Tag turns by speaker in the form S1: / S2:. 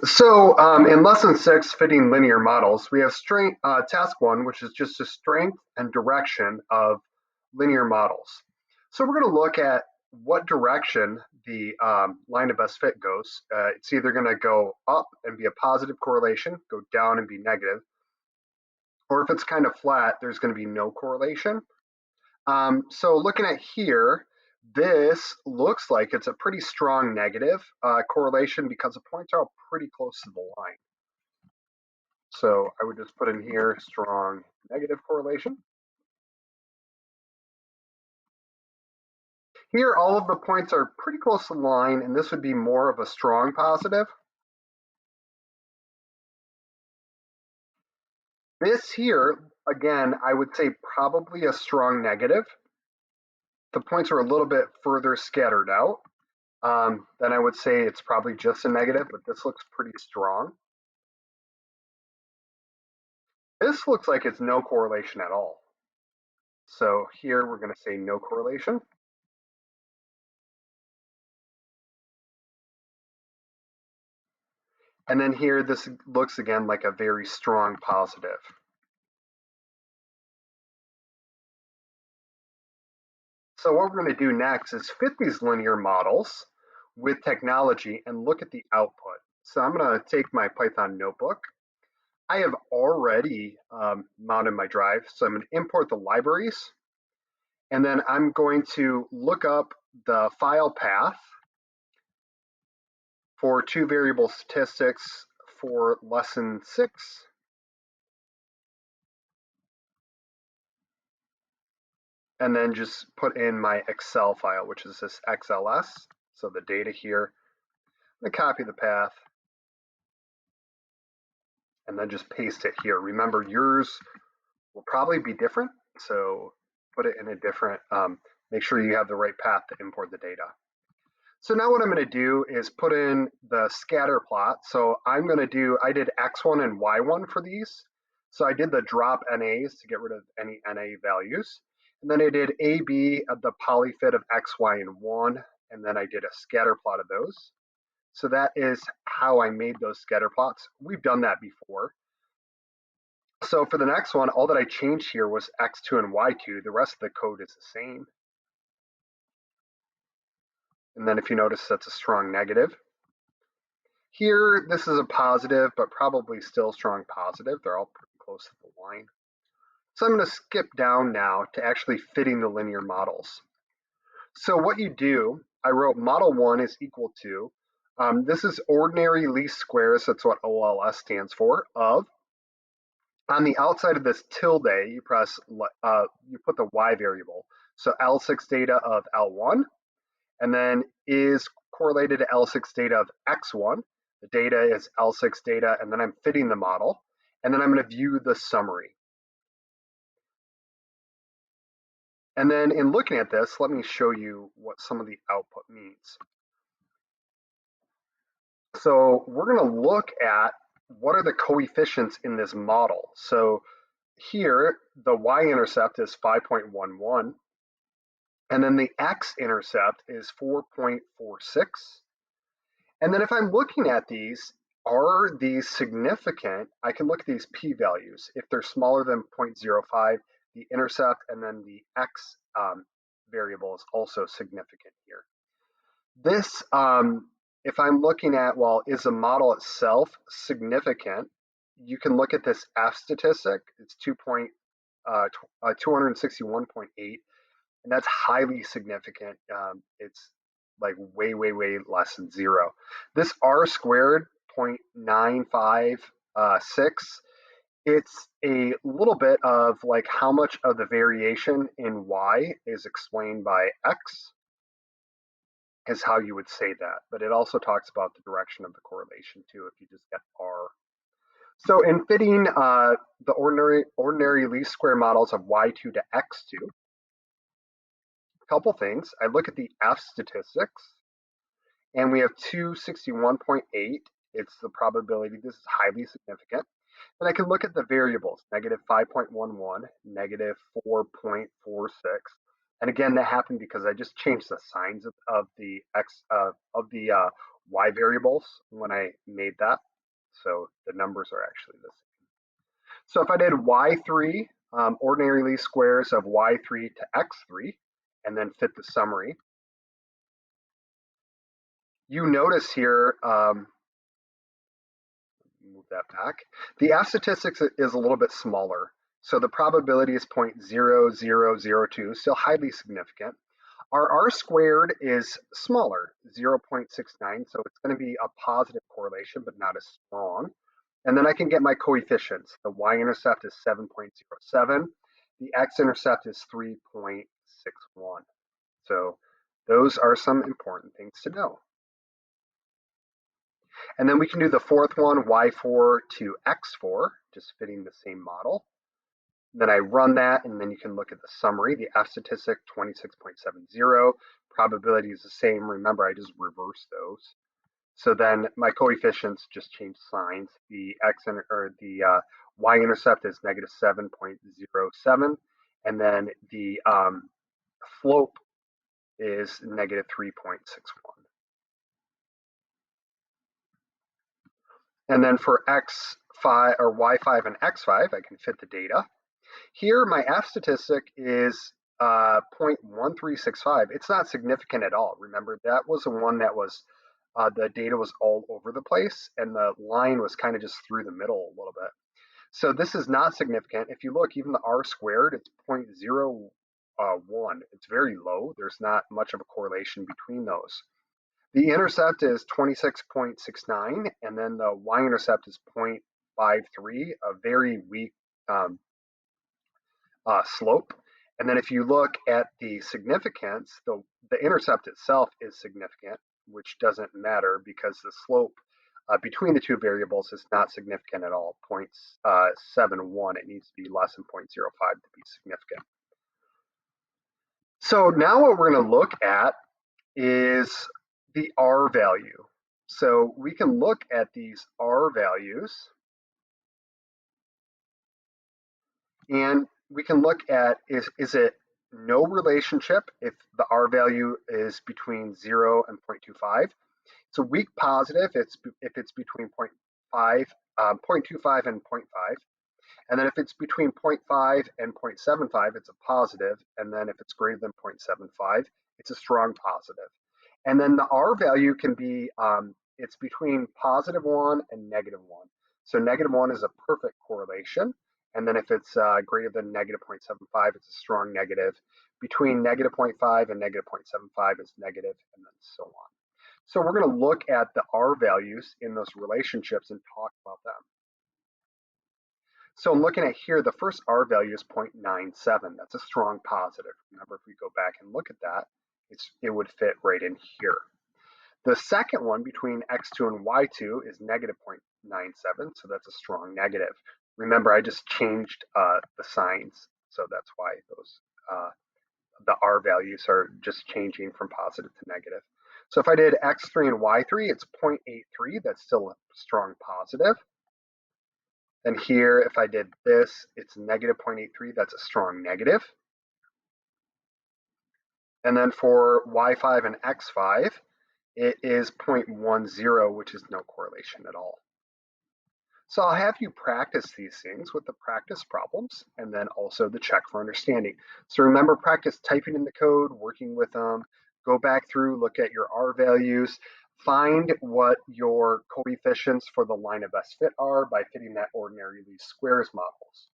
S1: In lesson 6, fitting linear models, we have task 1, which is just the strength and direction of linear models. So we're going to look at what direction the line of best fit goes. It's either going to go up and be a positive correlation, go down and be negative, or if it's kind of flat, there's going to be no correlation. So looking at here, this looks like it's a pretty strong negative correlation because the points are pretty close to the line. So I would just put in here strong negative correlation. Here, all of the points are pretty close to the line, and this would be more of a strong positive. This here, again, I would say probably a strong negative. The points are a little bit further scattered out. Then I would say it's probably just a negative, but this looks pretty strong. This looks like it's no correlation at all. So here we're going to say no correlation. And then here, this looks again like a very strong positive. So what we're going to do next is fit these linear models with technology and look at the output. So I'm going to take my Python notebook. I have already mounted my drive, so I'm going to import the libraries, and then I'm going to look up the file path for two variable statistics for lesson 6. And then just put in my Excel file, which is this XLS. So the data here, I'm gonna copy the path and then just paste it here. Remember, yours will probably be different, so put it in a different, make sure you have the right path to import the data. So now what I'm gonna do is put in the scatter plot. So I did X1 and Y1 for these. So I did the drop NAs to get rid of any NA values. And then I did AB of the polyfit of X, Y, and 1. And then I did a scatter plot of those. So that is how I made those scatter plots. We've done that before. So for the next one, all that I changed here was X2 and Y2. The rest of the code is the same. And then if you notice, that's a strong negative. Here, this is a positive, but probably still strong positive. They're all pretty close to the line. So I'm going to skip down now to actually fitting the linear models. So what you do, I wrote model 1 is equal to, this is ordinary least squares, that's what OLS stands for, of, on the outside of this tilde, you put the Y variable. So L6 data of L1, and then is correlated to L6 data of X1. The data is L6 data, and then I'm fitting the model, and then I'm going to view the summary. And then in looking at this, let me show you what some of the output means. So we're going to look at what are the coefficients in this model. So here, the y-intercept is 5.11, and then the x-intercept is 4.46. And then if I'm looking at these, are these significant? I can look at these p-values. If they're smaller than 0.05, the intercept and then the x variable is also significant here. This, if I'm looking at, well, is the model itself significant? You can look at this F statistic. It's 261.8, and that's highly significant. It's like way, way, way less than 0. This R squared 0.956, it's a little bit of like how much of the variation in Y is explained by X is how you would say that. But it also talks about the direction of the correlation too, if you just get R. So in fitting the ordinary least square models of Y2 to X2, a couple things. I look at the F statistics, and we have 261.8. It's the probability. This is highly significant. Then I can look at the variables, negative 5.11, negative 4.46. And again, that happened because I just changed the signs of the Y variables when I made that. So the numbers are actually the same. So if I did y3, ordinary least squares of y3 to x3, and then fit the summary, you notice here, move that back, the F statistics is a little bit smaller. So the probability is 0.0002, still highly significant. Our R squared is smaller, 0.69, so it's going to be a positive correlation, but not as strong. And then I can get my coefficients. The y-intercept is 7.07. The x-intercept is 3.61. So those are some important things to know. And then we can do the fourth one, y4 to x4, just fitting the same model. Then I run that, and then you can look at the summary. The F statistic, 26.70. Probability is the same. Remember, I just reversed those. So then my coefficients just change signs. The y-intercept is negative 7.07, and then the slope is negative 3.61. And then for x5 or y5 and x5, I can fit the data. Here, my F statistic is 0.1365. It's not significant at all. Remember, that was the one that was, the data was all over the place, and the line was kind of just through the middle a little bit. So this is not significant. If you look, even the R squared, it's 0.01. It's very low. There's not much of a correlation between those. The intercept is 26.69, and then the y-intercept is 0.53, a very weak slope. And then if you look at the significance, the intercept itself is significant, which doesn't matter because the slope between the two variables is not significant at all, 0.71. It needs to be less than 0.05 to be significant. So now what we're going to look at is the R value. So we can look at these R values, and we can look at, is it no relationship if the R value is between 0 and 0.25. It's a weak positive if it's between 0.25 and 0.5. And then if it's between 0.5 and 0.75, it's a positive. And then if it's greater than 0.75, it's a strong positive. And then the R value can be, it's between +1 and -1. So -1 is a perfect correlation. And then if it's greater than -0.75, it's a strong negative. Between -0.5 and -0.75 is negative, and then so on. So we're going to look at the R values in those relationships and talk about them. So I'm looking at here, the first R value is 0.97. That's a strong positive. Remember, if we go back and look at that, it would fit right in here. The second one between x2 and y2 is negative 0.97, so that's a strong negative. Remember, I just changed the signs, so that's why those the R values are just changing from positive to negative. So if I did x3 and y3, it's 0.83. That's still a strong positive. And here, if I did this, it's negative 0.83. That's a strong negative. And then for y5 and x5, it is 0.10, which is no correlation at all. So I'll have you practice these things with the practice problems and then also the check for understanding. So remember, practice typing in the code, working with them, go back through, look at your R values, find what your coefficients for the line of best fit are by fitting that ordinary least squares models.